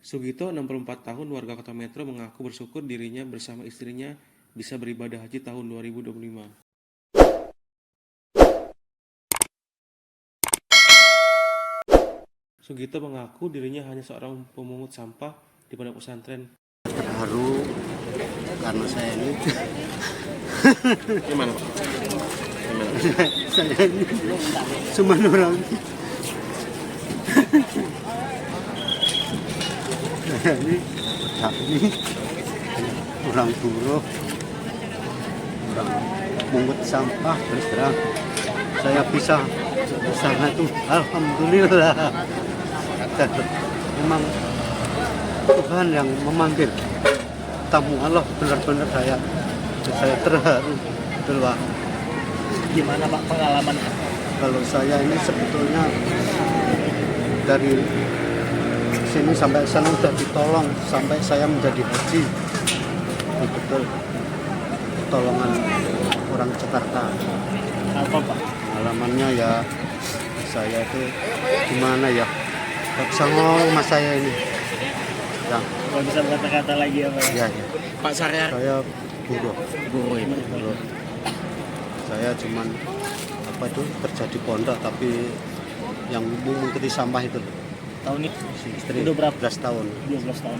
Sugito, 64 tahun, warga Kota Metro, mengaku bersyukur dirinya bersama istrinya bisa beribadah haji tahun 2025. Sugito mengaku dirinya hanya seorang pemungut sampah di pondok pesantren. Terharu karena saya ini Gimana, Pak? saya ini cuma orang saya ini orang buruh, orang mungut sampah. Terus terang saya bisa di sana itu alhamdulillah. Memang Tuhan yang memanggil tamu Allah, benar-benar saya terharu. Betul, Pak. Gimana Pak pengalaman? Kalau saya ini sebetulnya dari sini sampai sana sudah ditolong sampai saya menjadi haji. Betul, pertolongan orang Jakarta. Apa Pak? Pengalamannya ya saya itu gimana ya? Gak bisa ngomong mas saya ini. Ya, Nggak bisa berkata-kata lagi ya Pak? ya, ya. Pak Syariah Saya buruh. guru ini. Buruh. Saya cuman apa itu kerja di pondok tapi yang mengikuti sampah itu Tahun ini si istri udah berapa? 12 tahun. 12 tahun.